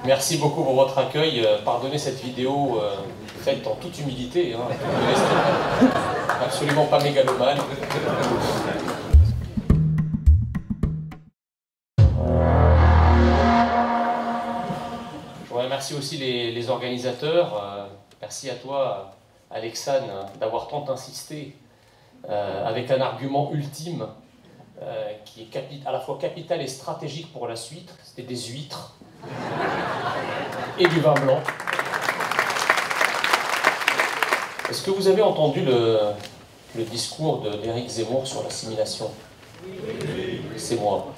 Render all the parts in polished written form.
Merci beaucoup pour votre accueil. Pardonnez cette vidéo faite en toute humilité, hein, absolument pas mégalomane. Je remercie aussi les organisateurs. Merci à toi, Alexane, d'avoir tant insisté avec un argument ultime qui est à la fois capital et stratégique pour la suite. C'était des huîtres et du vin blanc. Est-ce que vous avez entendu le discours d'Éric Zemmour sur l'assimilation? Oui. C'est moi.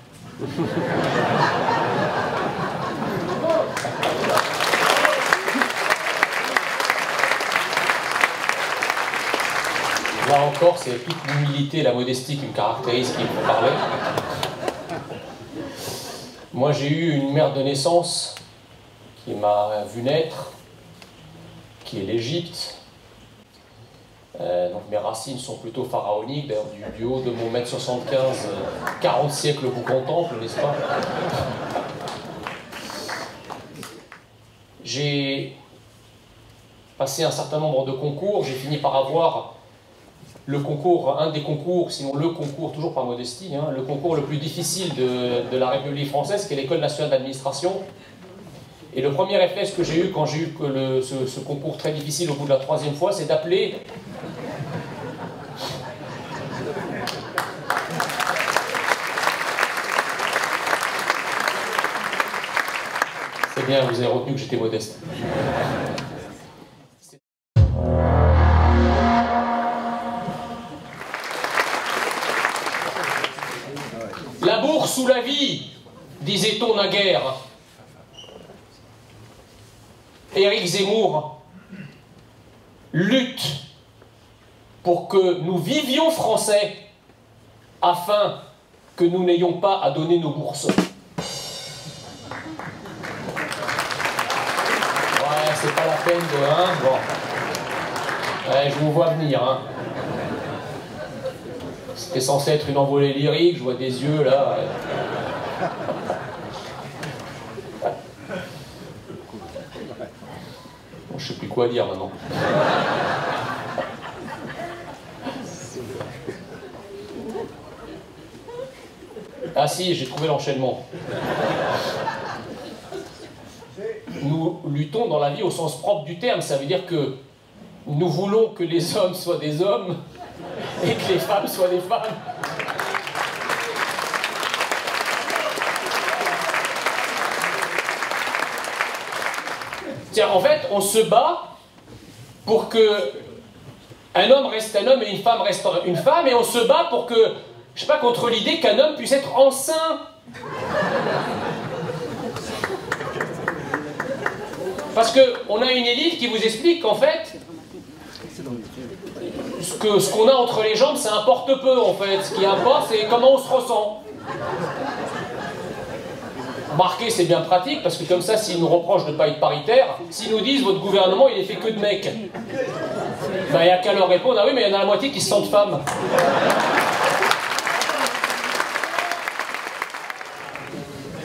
Là encore, c'est toute l'humilité et la modestie qui me caractérisent, qui me font parler. Moi, j'ai eu une mère de naissance qui m'a vu naître, qui est l'Égypte. Donc mes racines sont plutôt pharaoniques, d'ailleurs du haut de mon 1m75, 40 siècles vous contemplent, n'est-ce pas? J'ai passé un certain nombre de concours, j'ai fini par avoir le concours, un des concours, sinon le concours, toujours par modestie, hein, le concours le plus difficile de la République française, qui est l'École nationale d'administration. Et le premier réflexe que j'ai eu quand j'ai eu ce concours très difficile au bout de la 3e fois, c'est d'appeler C'est bien, vous avez retenu que j'étais modeste. La bourse ou la vie, disait-on naguère. Éric Zemmour lutte pour que nous vivions français afin que nous n'ayons pas à donner nos bourses. Ouais, c'est pas la peine de... Hein, bon. Ouais, je vous vois venir, hein. C'était censé être une envolée lyrique, je vois des yeux là. Bon, je sais plus quoi dire maintenant. Ah si, j'ai trouvé l'enchaînement. Nous luttons dans la vie au sens propre du terme, ça veut dire que nous voulons que les hommes soient des hommes et que les femmes soient des femmes. Tiens, en fait, on se bat pour que un homme reste un homme et une femme reste une femme, et on se bat pour que, je sais pas, contre l'idée qu'un homme puisse être enceint. Parce qu'on a une élite qui vous explique qu'en fait, ce qu'on a entre les jambes, ça importe peu, en fait. Ce qui importe, c'est comment on se ressent. Remarquez, c'est bien pratique, parce que comme ça, s'ils nous reprochent de ne pas être paritaire, s'ils nous disent « votre gouvernement, il est fait que de mecs », ben, il n'y a qu'à leur répondre « ah oui, mais il y en a la moitié qui se sentent femmes ».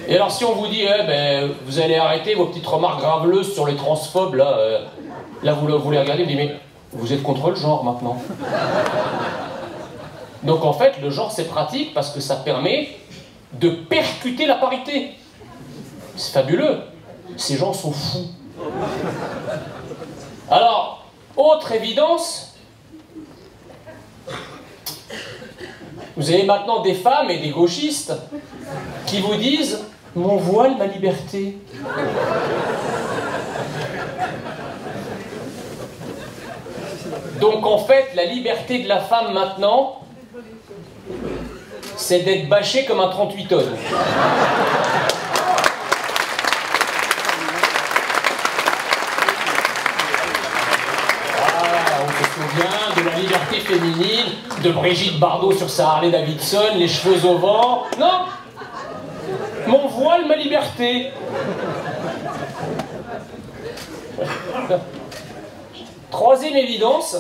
Et alors, si on vous dit eh ben, vous allez arrêter vos petites remarques graveleuses sur les transphobes, là vous les regardez, vous dites mais vous êtes contre le genre maintenant. Donc en fait, le genre c'est pratique parce que ça permet de percuter la parité. C'est fabuleux. Ces gens sont fous. Alors, autre évidence, vous avez maintenant des femmes et des gauchistes qui vous disent « mon voile, ma liberté ». Donc en fait, la liberté de la femme maintenant, c'est d'être bâchée comme un 38 tonnes. féminine, de Brigitte Bardot sur sa Harley Davidson, les cheveux au vent. Non! Mon voile, ma liberté. Troisième évidence.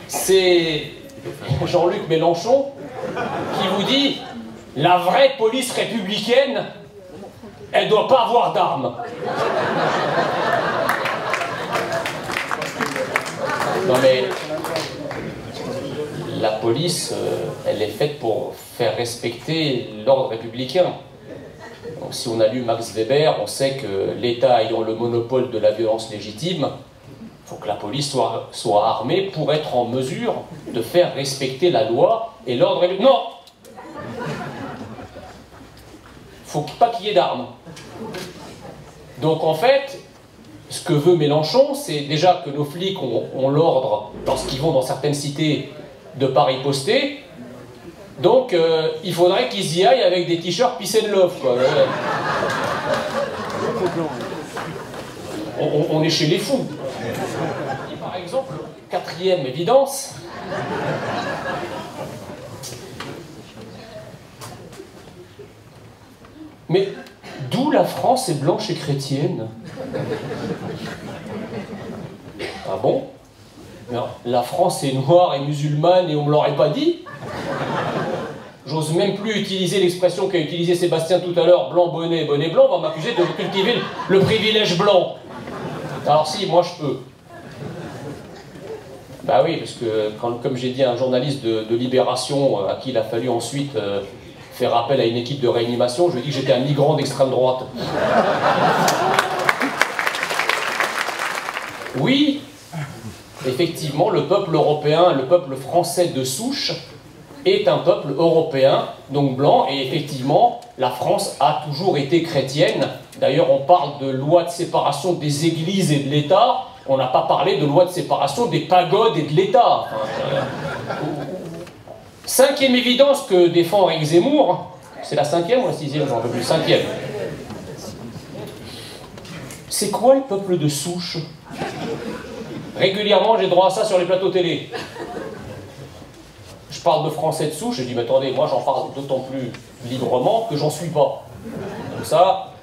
C'est Jean-Luc Mélenchon qui vous dit « La vraie police républicaine, elle doit pas avoir d'armes. » Non mais, la police, elle est faite pour faire respecter l'ordre républicain. Donc, si on a lu Max Weber, on sait que l'État ayant le monopole de la violence légitime, il faut que la police soit armée pour être en mesure de faire respecter la loi et l'ordre républicain. Non! Il ne faut pas qu'il y ait d'armes. Donc en fait, ce que veut Mélenchon, c'est déjà que nos flics ont l'ordre, lorsqu'ils vont dans certaines cités, de ne pas riposter. Donc il faudrait qu'ils y aillent avec des t-shirts peace and love, quoi. On est chez les fous. Par exemple, quatrième évidence. Mais d'où la France est blanche et chrétienne? Ah bon? Non, la France est noire et musulmane et on me l'aurait pas dit? J'ose même plus utiliser l'expression qu'a utilisé Sébastien tout à l'heure, blanc, bonnet, bonnet blanc, on va m'accuser de cultiver le privilège blanc. Alors si, moi je peux. Bah oui, parce que, comme j'ai dit à un journaliste de Libération, à qui il a fallu ensuite faire appel à une équipe de réanimation, je lui ai dit que j'étais un migrant d'extrême droite. Oui, effectivement, le peuple européen, le peuple français de souche, est un peuple européen, donc blanc, et effectivement, la France a toujours été chrétienne. D'ailleurs, on parle de loi de séparation des églises et de l'État, on n'a pas parlé de loi de séparation des pagodes et de l'État. Cinquième évidence que défend Éric Zemmour, c'est la cinquième ou la sixième, j'en veux plus, cinquième. C'est quoi le peuple de souche? Régulièrement, j'ai droit à ça sur les plateaux télé. Je parle de français de souche, je dis, mais attendez, moi j'en parle d'autant plus librement que j'en suis pas. Comme ça,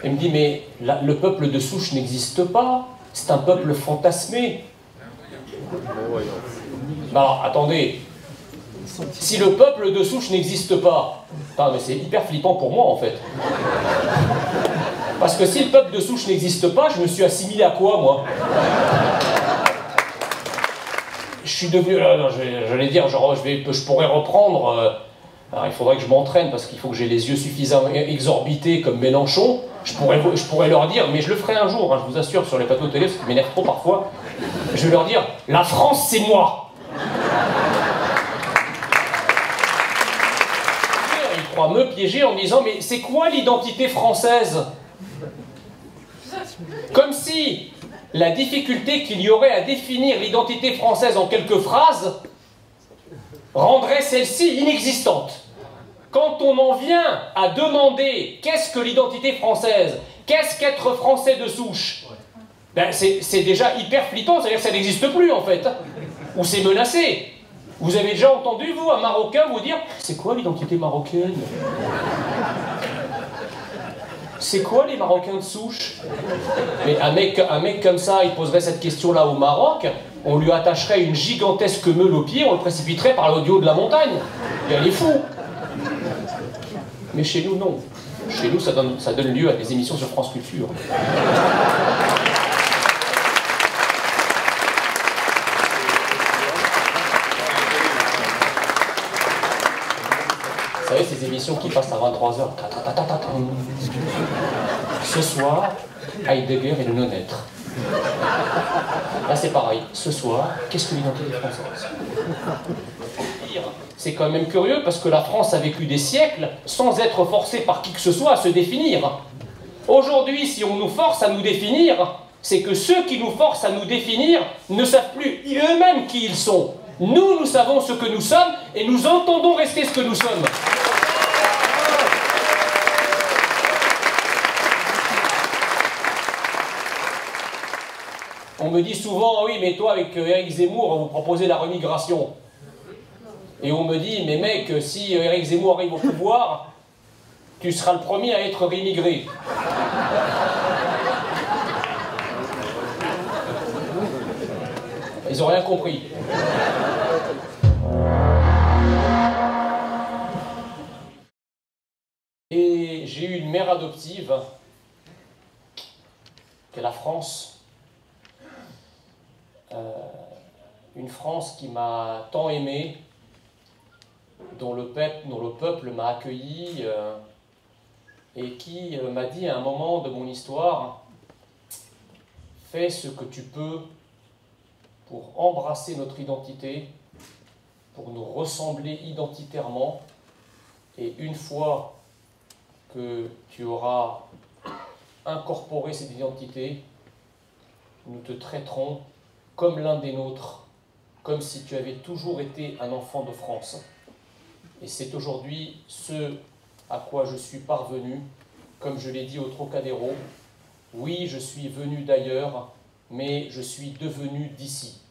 il me dit, mais le peuple de souche n'existe pas, c'est un peuple fantasmé. Alors, attendez, si le peuple de souche n'existe pas, putain, mais c'est hyper flippant pour moi en fait. Parce que si le peuple de souche n'existe pas, je me suis assimilé à quoi, moi? Je suis devenu... J'allais dire, genre, je pourrais reprendre... alors, il faudrait que je m'entraîne, parce qu'il faut que j'ai les yeux suffisamment exorbités comme Mélenchon. Je pourrais leur dire, mais je le ferai un jour, hein, je vous assure, sur les plateaux de télé, parce qu'ils m'énervent trop parfois. Je vais leur dire, la France, c'est moi! Ils croient me piéger en me disant, mais c'est quoi l'identité française? Comme si la difficulté qu'il y aurait à définir l'identité française en quelques phrases rendrait celle-ci inexistante. Quand on en vient à demander qu'est-ce que l'identité française, qu'est-ce qu'être français de souche, ben c'est déjà hyper flippant, c'est-à-dire que ça n'existe plus en fait, ou c'est menacé. Vous avez déjà entendu, vous, un Marocain vous dire « C'est quoi l'identité marocaine ?» C'est quoi les Marocains de souche? Mais un mec comme ça, il poserait cette question-là au Maroc, on lui attacherait une gigantesque meule au pied, on le précipiterait par le haut de la montagne. Et elle est fou. Mais chez nous, non. Chez nous, ça donne lieu à des émissions sur France Culture. Vous savez, ces émissions qui passent à 23h. Ce soir, Heidegger et le non-être. Là, c'est pareil. Ce soir, qu'est-ce que l'identité française? C'est quand même curieux parce que la France a vécu des siècles sans être forcée par qui que ce soit à se définir. Aujourd'hui, si on nous force à nous définir, c'est que ceux qui nous forcent à nous définir ne savent plus eux-mêmes qui ils sont. Nous, nous savons ce que nous sommes et nous entendons rester ce que nous sommes. me dit souvent, oui, mais toi, avec Éric Zemmour, vous proposez la remigration. Et on me dit, mais mec, si Éric Zemmour arrive au pouvoir, tu seras le premier à être rémigré. Ils n'ont rien compris. Et j'ai eu une mère adoptive, qui est la France. Une France qui m'a tant aimé, dont le peuple m'a accueilli, et qui m'a dit à un moment de mon histoire, fais ce que tu peux pour embrasser notre identité, pour nous ressembler identitairement, et une fois que tu auras incorporé cette identité, nous te traiterons comme l'un des nôtres, comme si tu avais toujours été un enfant de France. Et c'est aujourd'hui ce à quoi je suis parvenu, comme je l'ai dit au Trocadéro. Oui, je suis venu d'ailleurs, mais je suis devenu d'ici.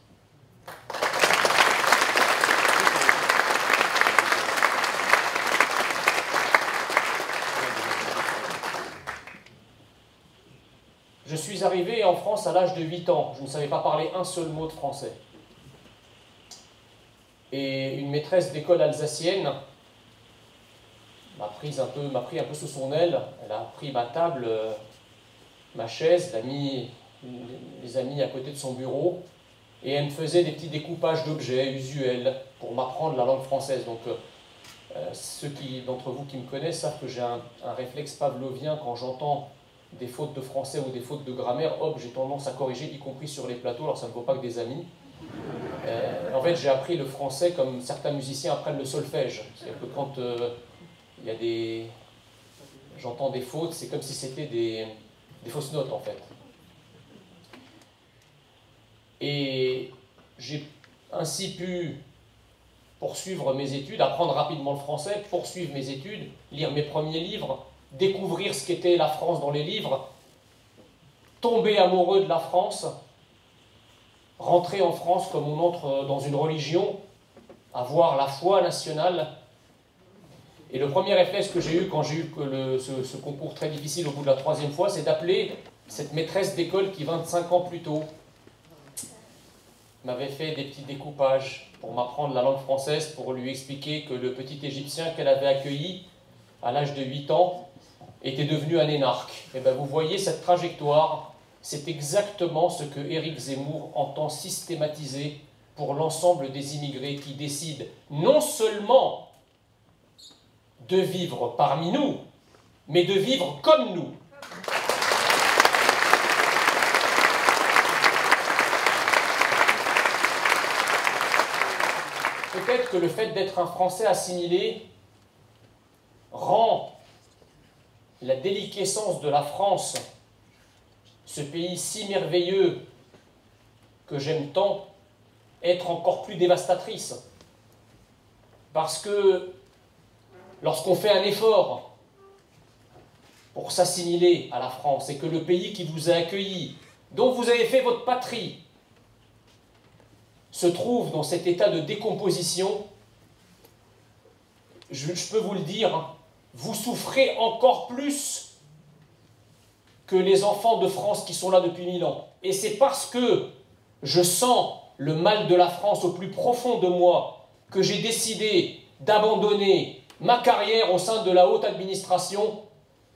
Je suis arrivé en France à l'âge de 8 ans. Je ne savais pas parler un seul mot de français. Et une maîtresse d'école alsacienne m'a pris un peu sous son aile. Elle a pris ma table, ma chaise, les a mis à côté de son bureau, et elle me faisait des petits découpages d'objets usuels pour m'apprendre la langue française. Donc, ceux d'entre vous qui me connaissent savent que j'ai un réflexe pavlovien. Quand j'entends des fautes de français ou des fautes de grammaire, hop, j'ai tendance à corriger, y compris sur les plateaux, alors ça ne vaut pas que des amis. En fait, j'ai appris le français comme certains musiciens apprennent le solfège. C'est-à-dire que quand j'entends des fautes, c'est comme si c'était des fausses notes, en fait. Et j'ai ainsi pu poursuivre mes études, apprendre rapidement le français, poursuivre mes études, lire mes premiers livres, découvrir ce qu'était la France dans les livres, tomber amoureux de la France, rentrer en France comme on entre dans une religion, avoir la foi nationale. Et le premier réflexe que j'ai eu quand j'ai eu ce concours très difficile au bout de la 3e fois, c'est d'appeler cette maîtresse d'école qui, 25 ans plus tôt, m'avait fait des petits découpages pour m'apprendre la langue française, pour lui expliquer que le petit Égyptien qu'elle avait accueilli à l'âge de 8 ans était devenu un énarque. Et bien vous voyez cette trajectoire, c'est exactement ce que Éric Zemmour entend systématiser pour l'ensemble des immigrés qui décident non seulement de vivre parmi nous, mais de vivre comme nous. Peut-être que le fait d'être un Français assimilé rend la déliquescence de la France, ce pays si merveilleux que j'aime tant, être encore plus dévastatrice. Parce que lorsqu'on fait un effort pour s'assimiler à la France et que le pays qui vous a accueilli, dont vous avez fait votre patrie, se trouve dans cet état de décomposition, je peux vous le dire, vous souffrez encore plus que les enfants de France qui sont là depuis 1000 ans. Et c'est parce que je sens le mal de la France au plus profond de moi que j'ai décidé d'abandonner ma carrière au sein de la haute administration,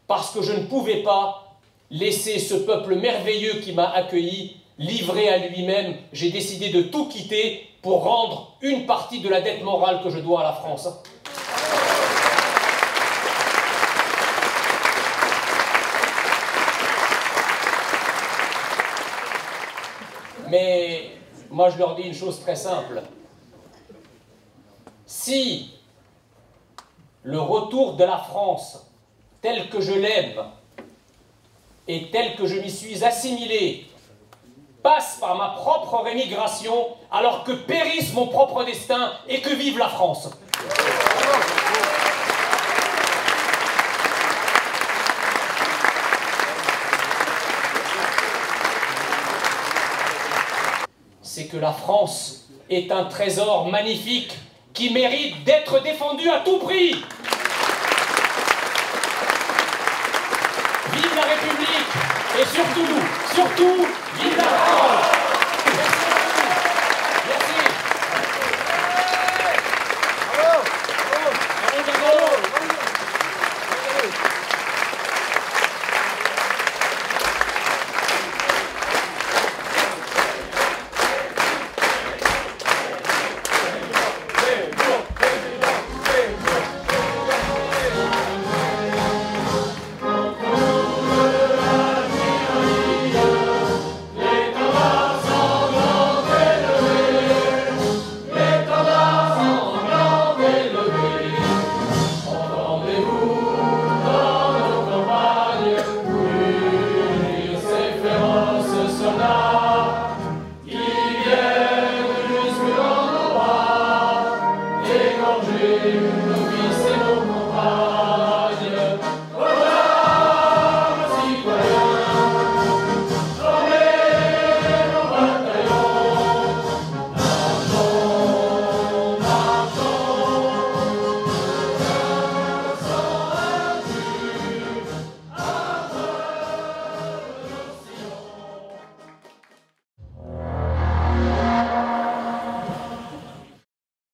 parce que je ne pouvais pas laisser ce peuple merveilleux qui m'a accueilli livré à lui-même. J'ai décidé de tout quitter pour rendre une partie de la dette morale que je dois à la France. Mais moi je leur dis une chose très simple. Si le retour de la France, tel que je l'aime et tel que je m'y suis assimilé, passe par ma propre rémigration, alors que périsse mon propre destin et que vive la France. France est un trésor magnifique qui mérite d'être défendu à tout prix. Vive la République et surtout, vive la parole.